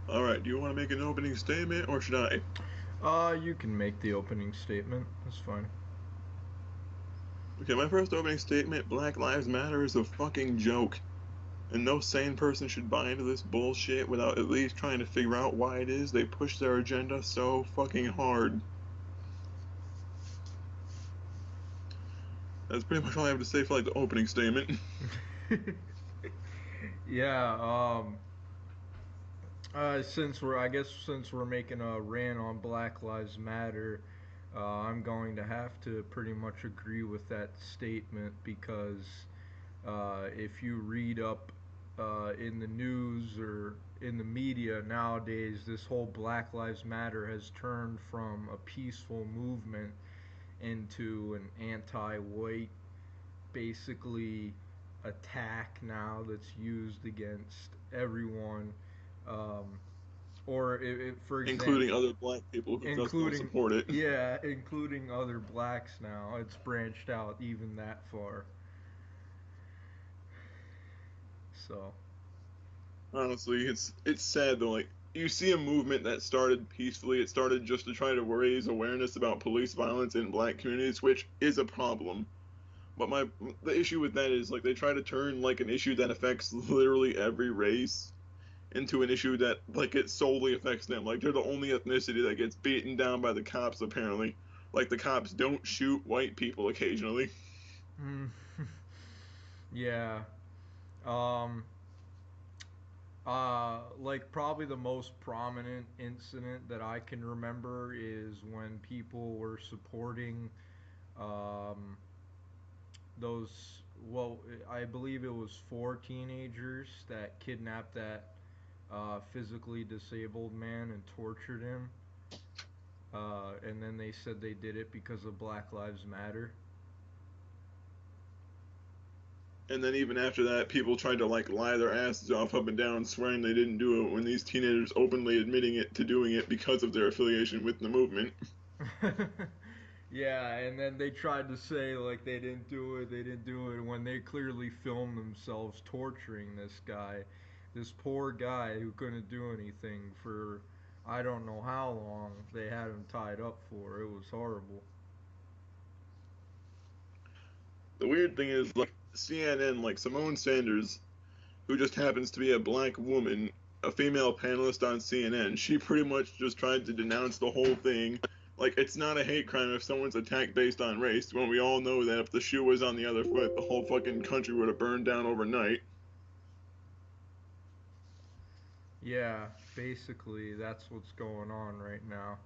Alright, do you want to make an opening statement, or should I? You can make the opening statement. That's fine. Okay, my first opening statement, Black Lives Matter is a fucking joke. And no sane person should buy into this bullshit without at least trying to figure out why it is they push their agenda so fucking hard. That's pretty much all I have to say for like the opening statement. Yeah. Since we're making a rant on Black Lives Matter, I'm going to have to pretty much agree with that statement because if you read up in the news or in the media nowadays, this whole Black Lives Matter has turned from a peaceful movement into an anti-white, basically, attack now that's used against everyone. Um, for Including example, other black people who just don't including support it. yeah, including other blacks now. It's branched out even that far. So Honestly, it's sad though. Like you see a movement that started peacefully. It started just to try to raise awareness about police violence in black communities, which is a problem. But the issue with that is like they try to turn like an issue that affects literally every race into an issue that like it solely affects them. Like they're the only ethnicity that gets beaten down by the cops apparently. Like the cops don't shoot white people occasionally. mm, yeah. Um, like probably the most prominent incident that I can remember is when people were supporting um, those. Well, I believe it was four teenagers that kidnapped that physically disabled man and tortured him. And then they said they did it because of Black Lives Matter. And then even after that, people tried to like lie their asses off up and down, swearing they didn't do it when these teenagers openly admitting it to doing it because of their affiliation with the movement. Yeah, and then they tried to say like they didn't do it when they clearly filmed themselves torturing this guy, this poor guy who couldn't do anything for I don't know how long they had him tied up for. It was horrible. The weird thing is like CNN, like Simone Sanders, who just happens to be a black woman, a female panelist on CNN, she pretty much just tried to denounce the whole thing. Like, it's not a hate crime if someone's attacked based on race, when we all know that if the shoe was on the other foot, the whole fucking country would have burned down overnight. Yeah, basically that's what's going on right now.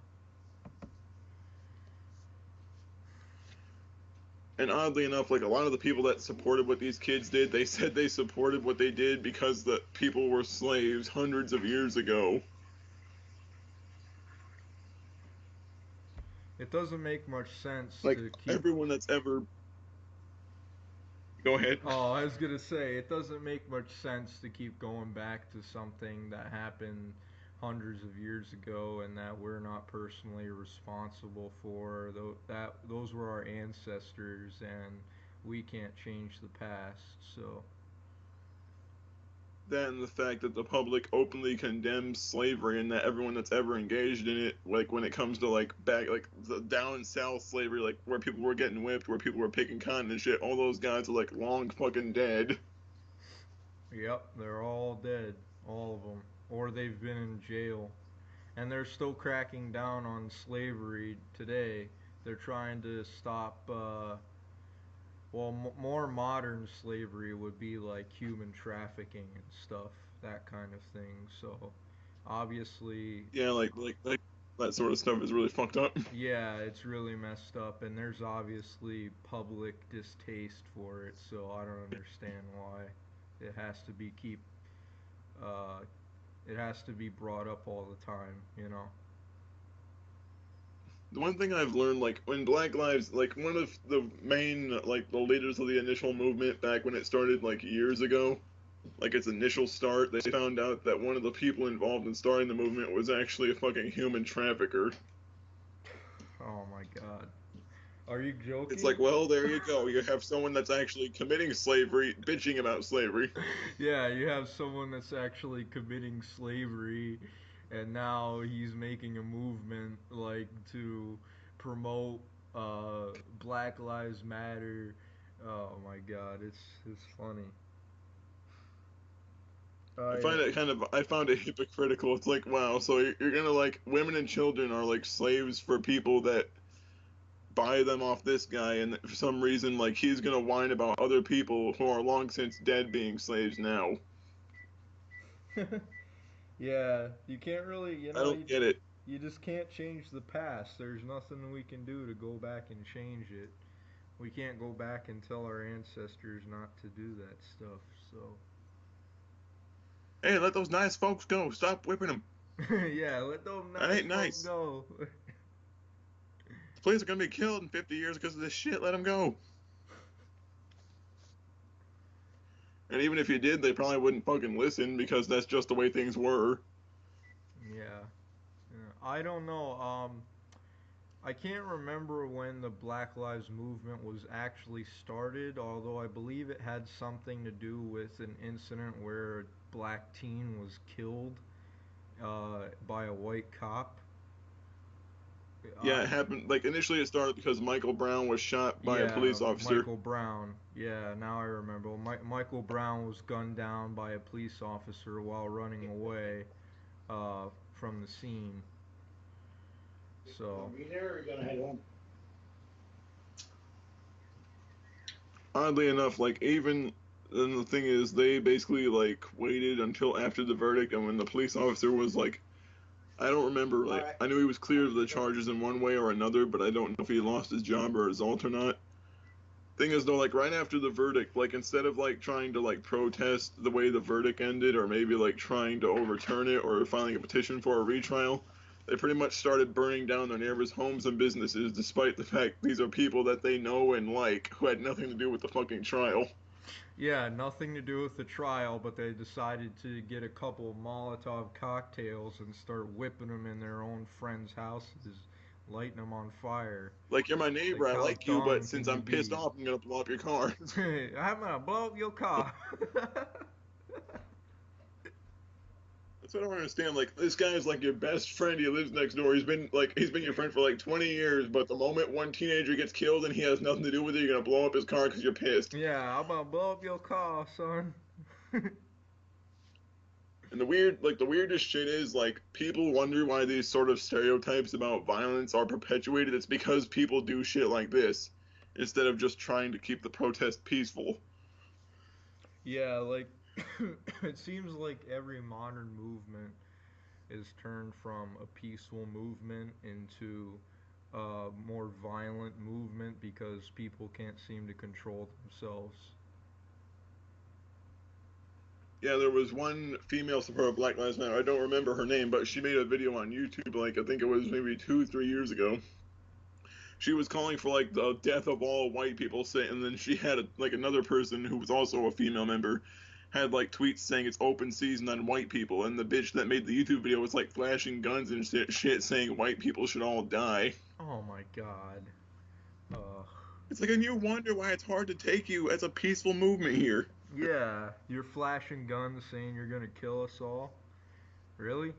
And oddly enough, like a lot of the people that supported what these kids did, they said they supported what they did because the people were slaves hundreds of years ago. It doesn't make much sense Like to keep. everyone that's ever go ahead. Oh, I was gonna say it doesn't make much sense to keep going back to something that happened hundreds of years ago and that we're not personally responsible for. Though that those were our ancestors, and we can't change the past. So Then the fact that the public openly condemns slavery and that everyone that's ever engaged in it, like when it comes to like back like the down south slavery, like where people were getting whipped, where people were picking cotton and shit, all those guys are like long fucking dead. yep, they're all dead, all of them, or they've been in jail, and they're still cracking down on slavery today. They're trying to stop well, more modern slavery would be like human trafficking and stuff, that kind of thing. So, obviously, Yeah, like that sort of stuff is really fucked up. yeah, it's really messed up, and there's obviously public distaste for it. So I don't understand why it has to be keep uh, it has to be brought up all the time. You know. The one thing I've learned, like when Black Lives, like one of the main, like the leaders of the initial movement back when it started, like years ago, like its initial start, they found out that one of the people involved in starting the movement was actually a fucking human trafficker. Oh my God. Are you It's joking? like, well, there you go. You have someone that's actually committing slavery, bitching about slavery. Yeah, you have someone that's actually committing slavery and now he's making a movement like to promote Black Lives Matter. Oh my God, it's funny. I I found it hypocritical. It's like, wow, so you're gonna like women and children are like slaves for people that buy them off this guy, and for some reason, like he's gonna whine about other people who are long since dead being slaves now. yeah, you can't really, I don't get it. you just can't change the past. There's nothing we can do to go back and change it. We can't go back and tell our ancestors not to do that stuff. So Hey, let those nice folks go. Stop whipping them. yeah, let those That nice ain't folk nice. go. The police are gonna be killed in 50 years because of this shit. Let them go. And even if you did, they probably wouldn't fucking listen because that's just the way things were. Yeah. Yeah. I don't know. I can't remember when the Black Lives Movement was actually started, although I believe it had something to do with an incident where a black teen was killed by a white cop. Yeah, I it happened. Like initially, it started because Michael Brown was shot by a Yeah, police officer. Michael Brown. Yeah, now I remember. Michael Brown was gunned down by a police officer while running away from the scene. So, Oddly enough, like even then the thing is, they basically like waited until after the verdict, and when the police officer was like, I don't remember. Like I knew he was cleared of the charges in one way or another, but I don't know if he lost his job or result or not. Thing is though, like right after the verdict, like instead of like trying to like protest the way the verdict ended, or maybe like trying to overturn it or filing a petition for a retrial, they pretty much started burning down their neighbors' homes and businesses, despite the fact these are people that they know and like who had nothing to do with the fucking trial. yeah, nothing to do with the trial, but they decided to get a couple of Molotov cocktails and start whipping them in their own friends' houses, lighting them on fire. Like you're my neighbor, Like, I how like you, but dumb since can you I'm pissed be? off, I'm gonna blow up your car. I'm gonna blow up your car. That's what I don't understand. Like this guy is like your best friend. He lives next door. He's been your friend for like 20 years. But the moment one teenager gets killed and he has nothing to do with it, you're gonna blow up his car because you're pissed. Yeah, I'm gonna blow up your car, son. And the weirdest shit is like people wonder why these sort of stereotypes about violence are perpetuated. It's because people do shit like this instead of just trying to keep the protest peaceful. Yeah, like it seems like every modern movement is turned from a peaceful movement into a more violent movement because people can't seem to control themselves. Yeah, there was one female supporter of Black Lives Matter. I don't remember her name, but she made a video on YouTube, like I think it was maybe 2, 3 years ago. She was calling for like the death of all white people, say, and then she had like another person who was also a female member had like tweets saying it's open season on white people, and the bitch that made the YouTube video was like flashing guns and shit saying white people should all die. Oh my god. Ugh. It's like, and you wonder why it's hard to take you as a peaceful movement here. Yeah, you're flashing guns saying you're gonna kill us all? Really?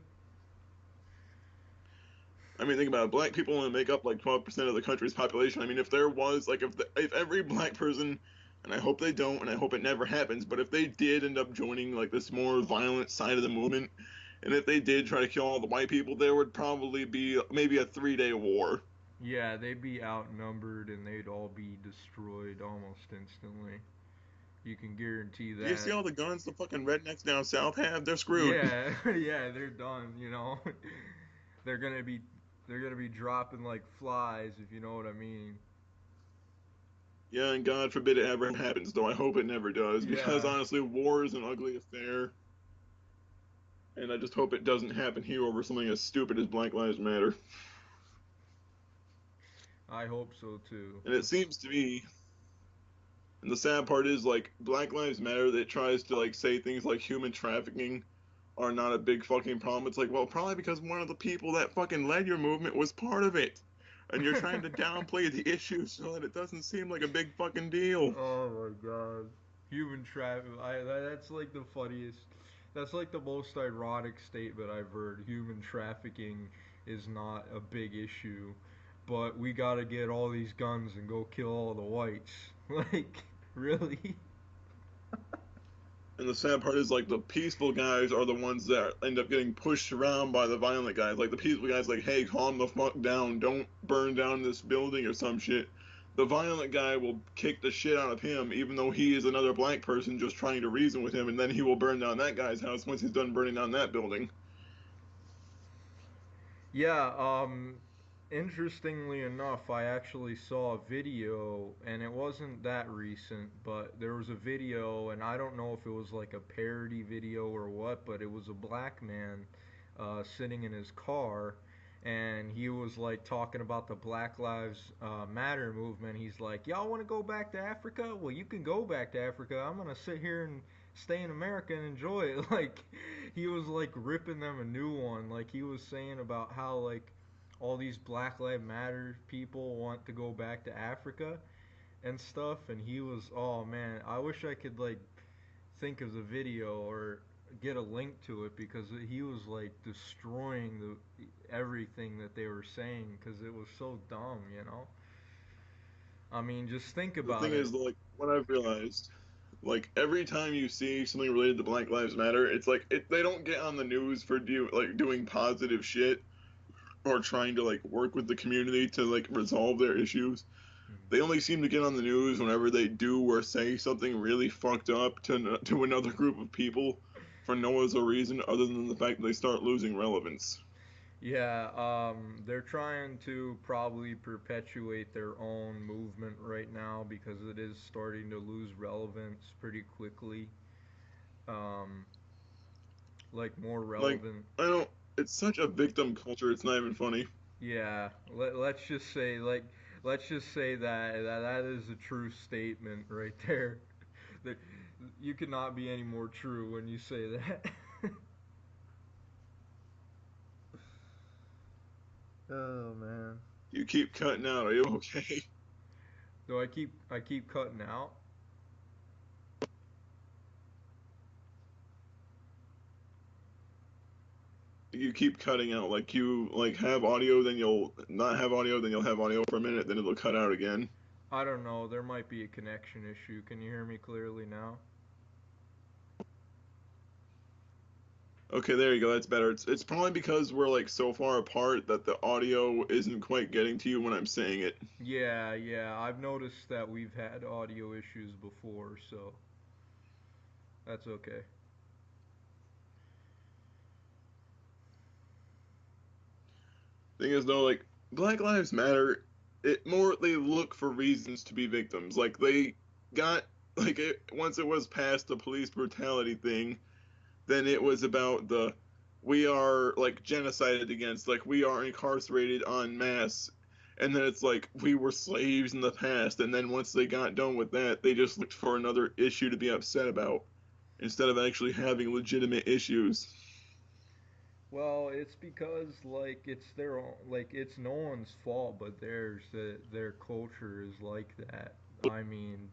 I mean, think about it. Black people only make up like 12% of the country's population. I mean, if there was like if every black person, and I hope they don't, and I hope it never happens, but if they did end up joining like this more violent side of the movement, and if they did try to kill all the white people, there would probably be maybe a 3 day war. Yeah, they'd be outnumbered and they'd all be destroyed almost instantly. You can guarantee Do you see that. all the guns the fucking rednecks down south have? They're screwed. Yeah, yeah, they're done, you know. they're gonna be they're gonna be dropping like flies, if you know what I mean. Yeah, and God forbid it ever happens, though I hope it never does, because Yeah, honestly, war is an ugly affair, and I just hope it doesn't happen here over something as stupid as Black Lives Matter. I hope so too. And it seems to me, and the sad part is, like, Black Lives Matter that tries to, like, say things like human trafficking are not a big fucking problem. It's like, well, probably because one of the people that fucking led your movement was part of it. And you're trying to downplay the issue so that it doesn't seem like a big fucking deal. Oh my god. Human traffic. That's like the funniest. That's like the most ironic statement I've heard. Human trafficking is not a big issue, but we gotta get all these guns and go kill all the whites. Like, really? And the sad part is, like, the peaceful guys are the ones that end up getting pushed around by the violent guys. Like, the peaceful guys, like, hey, calm the fuck down, don't burn down this building or some shit. The violent guy will kick the shit out of him, even though he is another black person just trying to reason with him, and then he will burn down that guy's house once he's done burning down that building. Yeah, interestingly enough, I actually saw a video, and it wasn't that recent, but there was a video, and I don't know if it was like a parody video or what, but it was a black man sitting in his car, and he was like talking about the Black Lives Matter movement. He's like, "Y'all want to go back to Africa? Well, you can go back to Africa. I'm gonna sit here and stay in America and enjoy it." Like, he was like ripping them a new one. Like, he was saying about how like all these Black Lives Matter people want to go back to Africa and stuff, and he was, oh man, I wish I could like think of the video or get a link to it, because he was like destroying the everything that they were saying, because it was so dumb, you know. I mean, just think The about thing it. is, like, what I've realized, like, every time you see something related to Black Lives Matter, it's like they don't get on the news for doing positive shit or trying to like work with the community to like resolve their issues. They only seem to get on the news whenever they do or say something really fucked up to another group of people for no other reason other than the fact that they start losing relevance. Yeah, they're trying to probably perpetuate their own movement right now because it is starting to lose relevance pretty quickly. Um, like more Like, relevant. I don't. It's such a victim culture. It's not even funny. Yeah, let's just say let's just say that is a true statement right there. That you cannot be any more true when you say that. Oh man. You keep cutting out. Are you okay? Do I keep cutting out? You keep cutting out. Like you like have audio, then you'll not have audio, then you'll have audio for a minute, then it'll cut out again. I don't know. There might be a connection issue. Can you hear me clearly now? Okay, there you go. That's better. It's probably because we're like so far apart that the audio isn't quite getting to you when I'm saying it. Yeah, yeah. I've noticed that we've had audio issues before, so that's okay. Thing is though, like Black Lives Matter, it more they look for reasons to be victims. Like they got like once it was past the police brutality thing, then it was about the we are like genocided against, like we are incarcerated en masse. And then it's like we were slaves in the past, and then once they got done with that, they just looked for another issue to be upset about instead of actually having legitimate issues. Well, it's because like it's their own, like it's no one's fault but theirs that their culture is like that. I mean,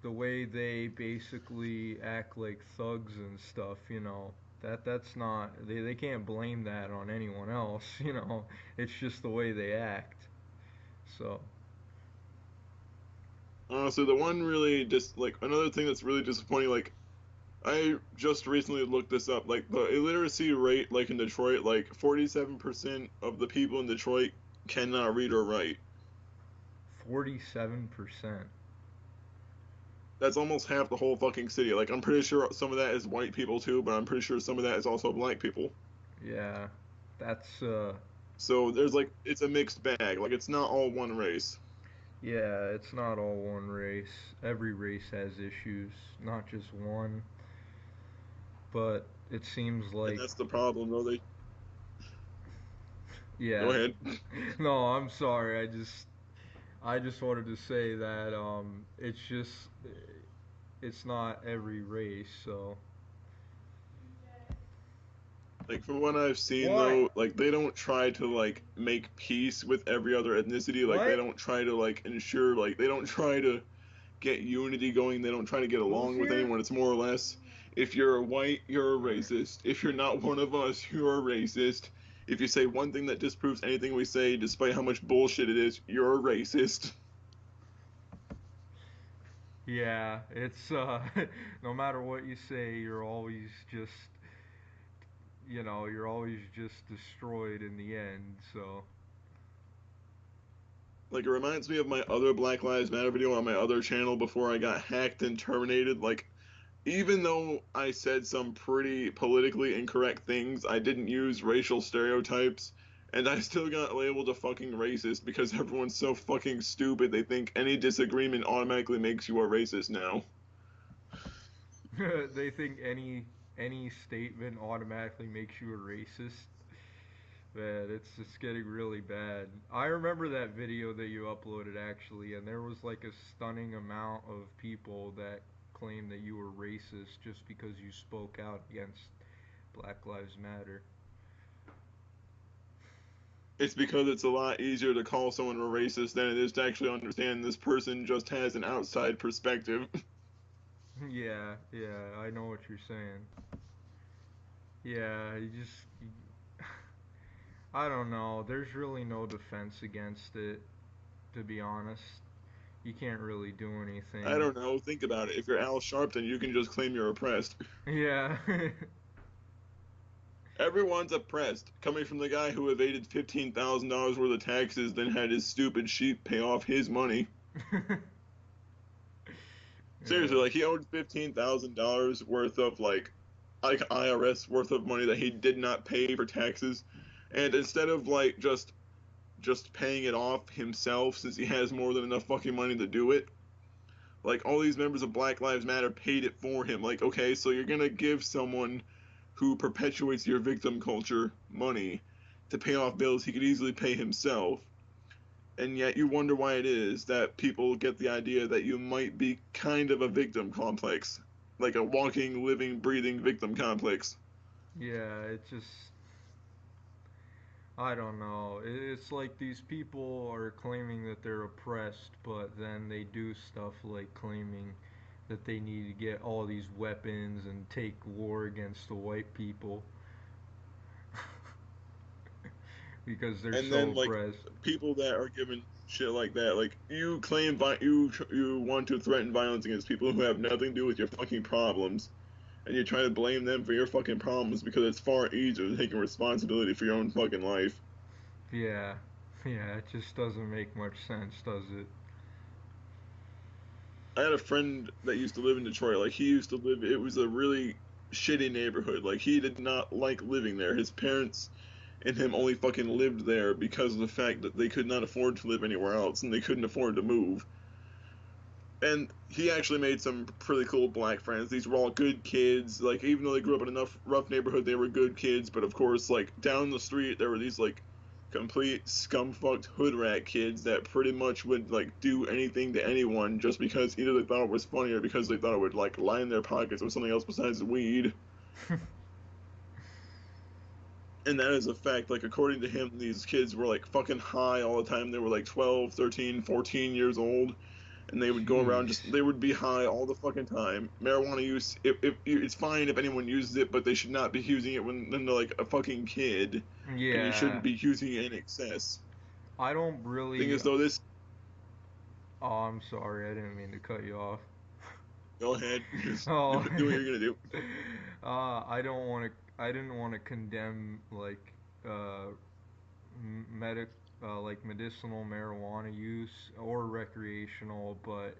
the way they basically act like thugs and stuff, you know, that's not they can't blame that on anyone else, you know. It's just the way they act. So, Honestly, the one really just like another thing that's really disappointing, like I just recently looked this up. Like the illiteracy rate, like in Detroit, like 47% of the people in Detroit cannot read or write. 47%. That's almost half the whole fucking city. Like I'm pretty sure some of that is white people too, but I'm pretty sure some of that is also black people. Yeah. That's So there's like it's a mixed bag. Like it's not all one race. yeah, it's not all one race. Every race has issues, not just one. But it seems And like that's the problem, though. They go yeah. ahead. No, I'm sorry. I just wanted to say that it's not every race, so Like from what I've seen what? though, like they don't try to like make peace with every other ethnicity. Like they What? don't try to like ensure like they don't try to get unity going. They don't try to get Who's along with here? anyone. It's more or less If you're white, you're a Right. racist. If you're not one of us, you're a racist. If you say one thing that disproves anything we say, despite how much bullshit it is, you're a racist. Yeah, it's no matter what you say, you're always just you're always just destroyed in the end. So Like, it reminds me of my other Black Lives Matter video on my other channel before I got hacked and terminated. Like, even though I said some pretty politically incorrect things, I didn't use racial stereotypes, and I still got labeled a fucking racist because everyone's so fucking stupid they think any disagreement automatically makes you a racist now. they think any statement automatically makes you a racist. Man, it's getting really bad. I remember that video that you uploaded actually, and there was like a stunning amount of people that claimed that you were racist just because you spoke out against Black Lives Matter. It's because it's a lot easier to call someone a racist than it is to actually understand this person just has an outside perspective. Yeah, yeah, I know what you're saying. Yeah, I don't know. There's really no defense against it, to be honest. You can't really do I anything. don't know, think about it. If you're Al Sharpton, you can just claim you're oppressed. Yeah. Everyone's oppressed, coming from the guy who evaded $15,000 worth of taxes, then had his stupid sheep pay off his money. Yeah. Seriously, like he owed $15,000 worth of like IRS worth of money that he did not pay for taxes, and instead of like just paying it off himself since he has more than enough fucking money to do it, like all these members of Black Lives Matter paid it for him. Like, okay, so you're gonna give someone who perpetuates your victim culture money to pay off bills he could easily pay himself, and yet you wonder why it is that people get the idea that you might be kind of a victim complex, like a walking, living, breathing victim complex. Yeah, it just I don't know. It's like these people are claiming that they're oppressed, but then they do stuff like claiming that they need to get all these weapons and take war against the white people because they're And so then like oppressed. people that are given shit like that, like you claim you want to threaten violence against people who have nothing to do with your fucking problems, and you try to blame them for your fucking problems because it's far easier than taking responsibility for your own fucking life. Yeah. Yeah, it just doesn't make much sense, does it? I had a friend that used to live in Detroit. Like he used to live. It was a really shitty neighborhood. Like he did not like living there. His parents and him only fucking lived there because of the fact that they could not afford to live anywhere else and they couldn't afford to move. And he actually made some pretty cool black friends. These were all good kids. Like even though they grew up in enough rough neighborhood, they were good kids. But of course, like down the street, there were these like complete scumfucked hood rat kids that pretty much would like do anything to anyone just because either they thought it was funny or because they thought it would like line their pockets with something else besides weed. And that is a fact. Like according to him, these kids were like fucking high all the time. They were like 12, 13, 14 years old, and they would go around Jeez. just they would be high all the fucking time. Marijuana use, if it's fine if anyone uses it, but they should not be using it when they're like a fucking kid, and you Yeah. shouldn't be using it in excess. I don't Thing really is though, this Oh, I'm sorry. I didn't mean to cut you off. go ahead, just Oh, do what you're gonna do. I don't want to. I didn't want to condemn like uh, medic, like medicinal marijuana use or recreational, but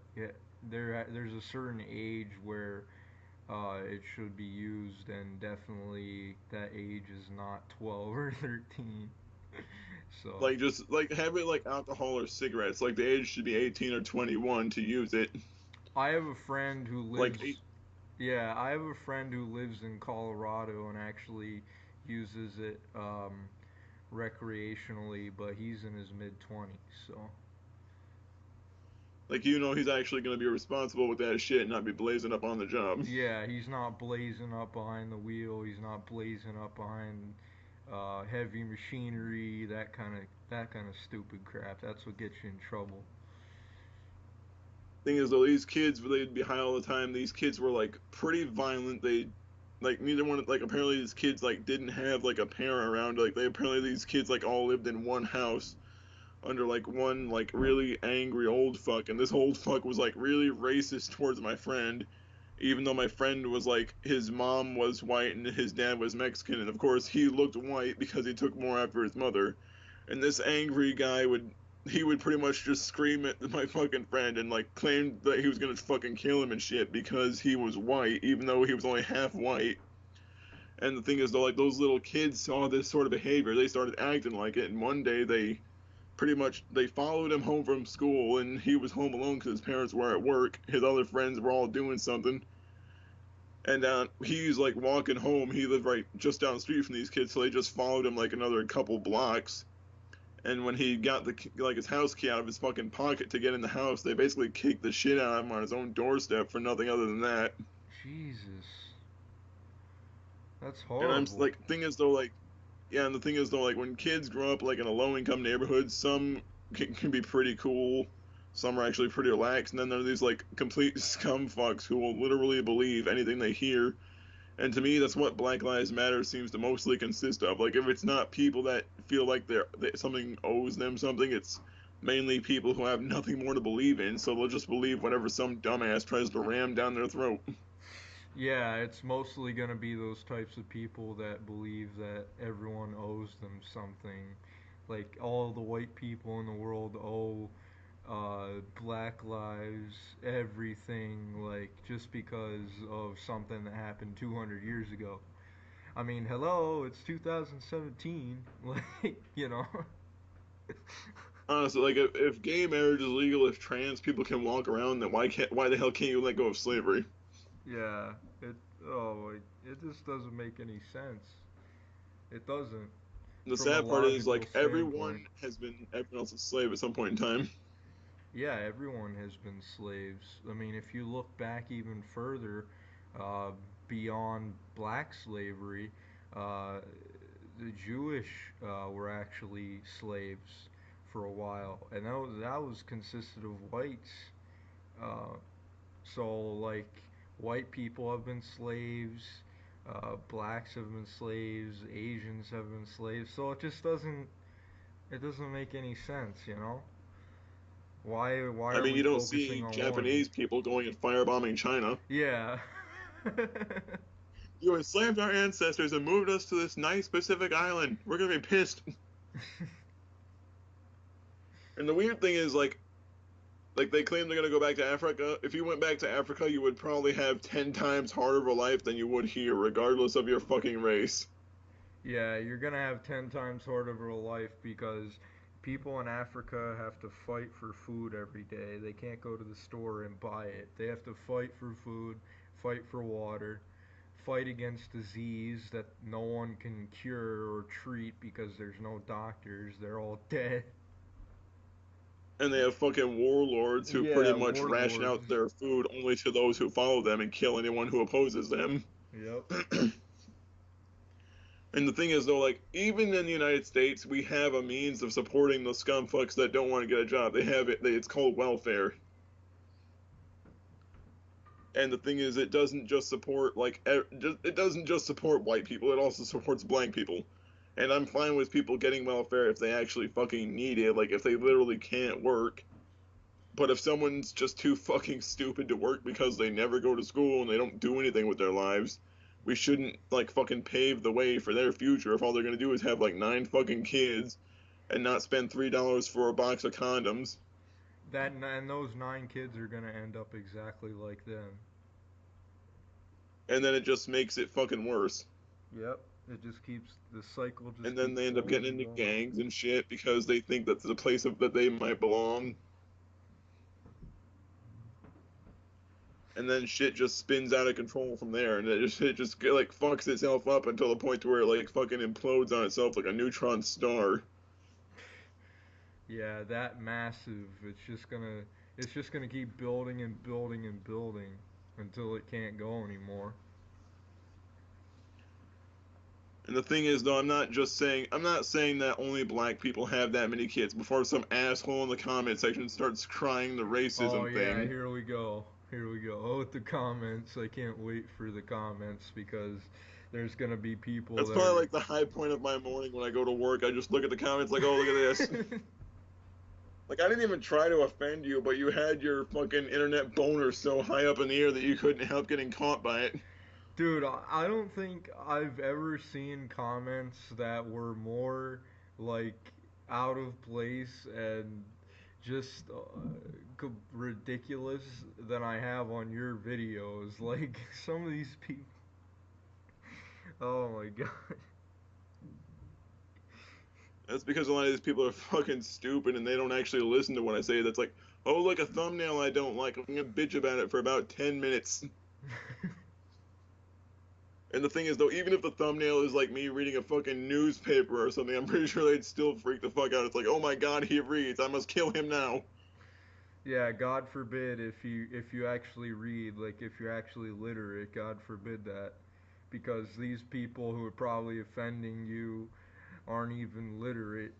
there's a certain age where it should be used, and definitely that age is not 12 or 13. So Like just like have it like alcohol or cigarettes. Like the age should be 18 or 21 to use it. I have a friend who Like lives. Yeah, I have a friend who lives in Colorado and actually uses it recreationally, but he's in his mid 20s, so Like he's actually gonna be responsible with that shit and not be blazing up on the job. yeah, he's not blazing up behind the wheel. He's not blazing up behind heavy machinery, that kind of stupid crap. That's what gets you in trouble. Thing is though, these kids they'd be high all the time. These kids were like pretty violent. They like neither one like apparently these kids like didn't have like a parent around. Like they apparently these kids like all lived in one house under like one like really angry old fuck, and this old fuck was like really racist towards my friend, even though my friend was like his mom was white and his dad was Mexican, and of course he looked white because he took more after his mother. And this angry guy would he would pretty much just scream at my fucking friend and like claim that he was gonna fucking kill him and shit because he was white, even though he was only half white. And the thing is though, like those little kids saw this sort of behavior, they started acting like it, and one day they pretty much they followed him home from school and he was home alone because his parents were at work, his other friends were all doing something, and he's like walking home. He lived right just down the street from these kids, so they just followed him like another couple blocks. And when he got the like his house key out of his fucking pocket to get in the house, they basically kicked the shit out of him on his own doorstep for nothing other than that. Jesus, that's And I'm horrible. like, thing is though, like, yeah, and the thing is though, like when kids grow up like in a low income neighborhood, some can be pretty cool, some are actually pretty relaxed, and then there are these like complete scum fucks who will literally believe anything they hear. And to me, that's what Black Lives Matter seems to mostly consist of. Like, if it's not people that feel like that something owes them something, it's mainly people who have nothing more to believe in, so they'll just believe whatever some dumbass tries to ram down their throat. Yeah, it's mostly going to be those types of people that believe that everyone owes them something. Like all the white people in the world owe black lives everything, like just because of something that happened 200 years ago. I mean, hello, it's 2017. Like, you know. Honestly, like if gay marriage is legal, if trans people can walk around, then why the hell can't you let go of slavery? Yeah, it oh, it just doesn't make any sense. It doesn't The from a sad part is logical like standpoint. everyone has been everyone else's slave at some point in time. Yeah, everyone has been slaves. I mean, if you look back even further, uh, beyond black slavery, uh, the Jewish were actually slaves for a while, and that was consisted of whites. Uh, so like white people have been slaves, blacks have been slaves, Asians have been slaves. So it doesn't make any sense, you know? Why I are mean, we you don't focusing see on one? Japanese people going and firebombing China. Yeah. You enslaved our ancestors and moved us to this nice Pacific island. We're gonna be pissed. And the weird thing is, like they claim they're gonna go back to Africa. If you went back to Africa, you would probably have 10 times harder of a life than you would here, regardless of your fucking race. Yeah, you're gonna have 10 times harder of a life because people in Africa have to fight for food every day. They can't go to the store and buy it. They have to fight for food, fight for water, fight against disease that no one can cure or treat because there's no doctors. They're all dead. And they have fucking warlords who pretty Yeah, much ration warlords. out their food only to those who follow them and kill anyone who opposes them. Yep. And the thing is, though, like, even in the United States, we have a means of supporting the scumfucks that don't want to get a job. They have it, it's called welfare. And the thing is, it doesn't just support, like, it doesn't just support white people, it also supports black people. And I'm fine with people getting welfare if they actually fucking need it, like, if they literally can't work. But if someone's just too fucking stupid to work because they never go to school and they don't do anything with their lives, we shouldn't like fucking pave the way for their future if all they're gonna do is have like 9 fucking kids and not spend $3 for a box of condoms. That and those 9 kids are gonna end up exactly like them. And then it just makes it fucking worse. Yep. It just keeps the cycle just And then keeps they end up going getting and into going. gangs and shit because they think that's the place that they might belong. And then shit just spins out of control from there, and it just like fucks itself up until the point where it like fucking implodes on itself like a neutron star. Yeah, that massive. It's just gonna keep building and building and building until it can't go anymore. And the thing is, though, I'm not saying that only black people have that many kids. Before some asshole in the comment section starts crying the Oh racism yeah, thing, here we go. Here we go. Oh, with the comments. I can't wait for the comments because there's gonna be people that's that probably are. like the high point of my morning when I go to work. I just look at the comments like, oh, look at this. Like, I didn't even try to offend you, but you had your fucking internet boner so high up in the air that you couldn't help getting caught by it. Dude, I don't think I've ever seen comments that were more like out of place and just ridiculous than I have on your videos. Like some of these people. Oh my god. That's because a lot of these people are fucking stupid and they don't actually listen to what I say. That's like, oh, look, a thumbnail I don't like. I'm gonna bitch about it for about 10 minutes. And the thing is, though, even if the thumbnail is like me reading a fucking newspaper or something, I'm pretty sure they'd still freak the fuck out. It's like, oh my god, he reads. I must kill him now. Yeah, God forbid if you actually read, like if you're actually literate, God forbid that. Because these people who are probably offending you aren't even literate.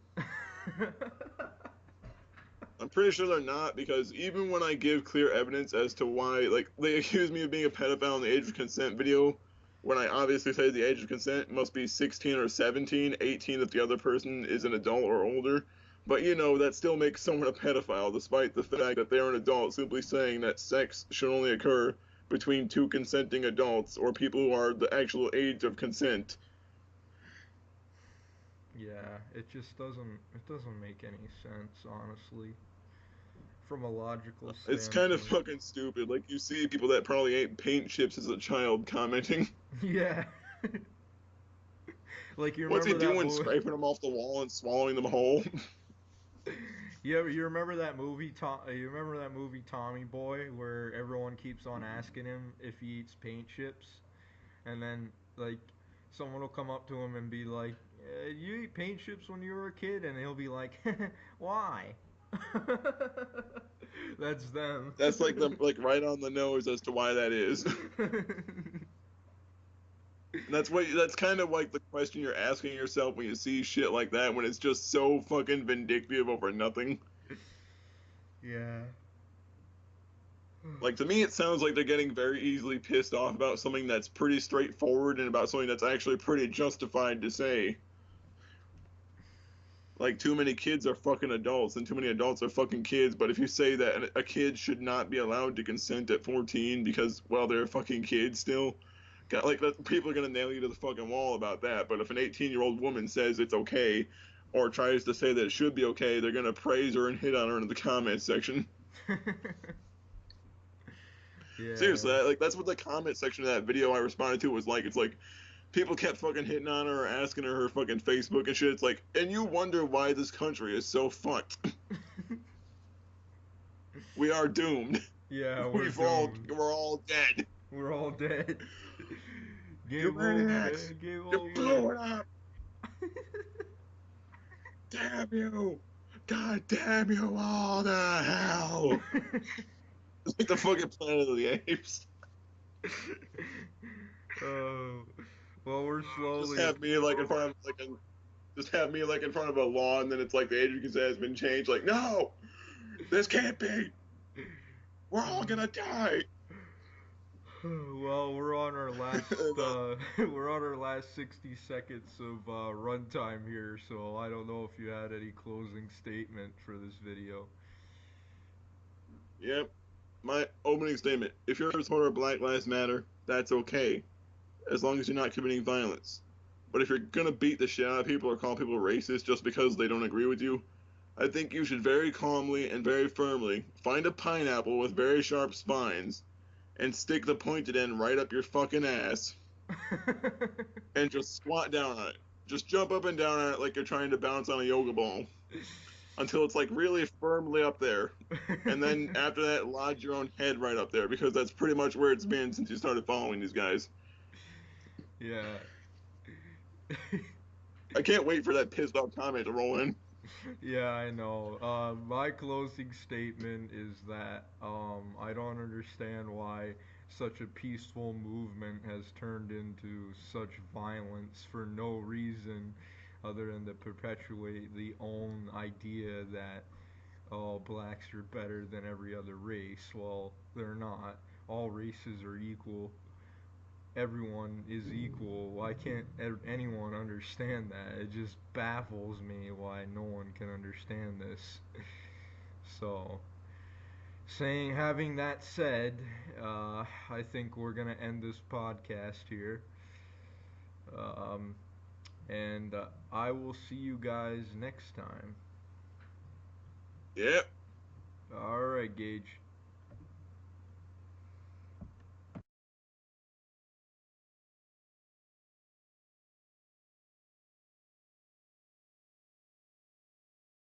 I'm pretty sure they're not because even when I give clear evidence as to why, like, they accuse me of being a pedophile in the age of consent video, when I obviously say the age of consent must be 16 or 17, 18 if the other person is an adult or older. But that still makes someone a pedophile, despite the fact that they're an adult simply saying that sex should only occur between two consenting adults or people who are the actual age of consent. Yeah, it doesn't make any sense, honestly, from a logical It's kind of standpoint. fucking stupid. Like, you see people that probably ate paint chips as a child commenting. Yeah. Like you What's he remember that doing? movie? Scraping them off the wall and swallowing them whole? You remember that movie? You remember that movie Tommy Boy, where everyone keeps on asking him if he eats paint chips, and then like someone will come up to him and be like, "You eat paint chips when you were a kid," and he'll be like, "Why?" That's them. That's like right on the nose as to why that is. And that's kind of like the question you're asking yourself when you see shit like that when it's just so fucking vindictive over nothing. Yeah. Like, to me it sounds like they're getting very easily pissed off about something that's pretty straightforward and about something that's actually pretty justified to say. Like, too many kids are fucking adults and too many adults are fucking kids, but if you say that a kid should not be allowed to consent at 14 because, well, they're fucking kids still, like, people are gonna nail you to the fucking wall about that. But if an 18-year-old woman says it's okay or tries to say that it should be okay, they're gonna praise her and hit on her in the comments section. Yeah. Seriously, like, that's what the comment section of that video I responded to was like. It's like people kept fucking hitting on her, asking her fucking Facebook and shit. It's like, and you wonder why this country is so fucked. We are doomed. Yeah, we're We've all doomed. we're all dead. We're all dead. You Game over. idiots! Game You over. blew it up! Damn you! God damn you all to hell! It's like the fucking Planet of the Apes. Oh, well, we're Just slowly. have me like in front of just have me like in front of a law, and then it's like the age of consent has been changed. Like, no, this can't be. We're all gonna die. Well, we're on our last we're on our last 60 seconds of runtime here, so I don't know if you had any closing statement for this video. Yep. My opening statement: if you're a supporter of Black Lives Matter, that's okay, as long as you're not committing violence. But if you're gonna beat the shit out of people or call people racist just because they don't agree with you, I think you should very calmly and very firmly find a pineapple with very sharp spines and stick the pointed end right up your fucking ass and just squat down on it. Just jump up and down on it like you're trying to bounce on a yoga ball until it's like really firmly up there. And then after that, lodge your own head right up there because that's pretty much where it's been since you started following these guys. Yeah. I can't wait for that pissed off comment to roll in. Yeah, I know. My closing statement is that I don't understand why such a peaceful movement has turned into such violence for no reason other than to perpetuate the own idea that, oh, blacks are better than every other race. Well, they're not. All races are equal. Everyone is equal. Why can't anyone understand that? It just baffles me why no one can understand this. So, having that said, I think we're gonna end this podcast here. Um, and I will see you guys next time. Yep. All right, Gage.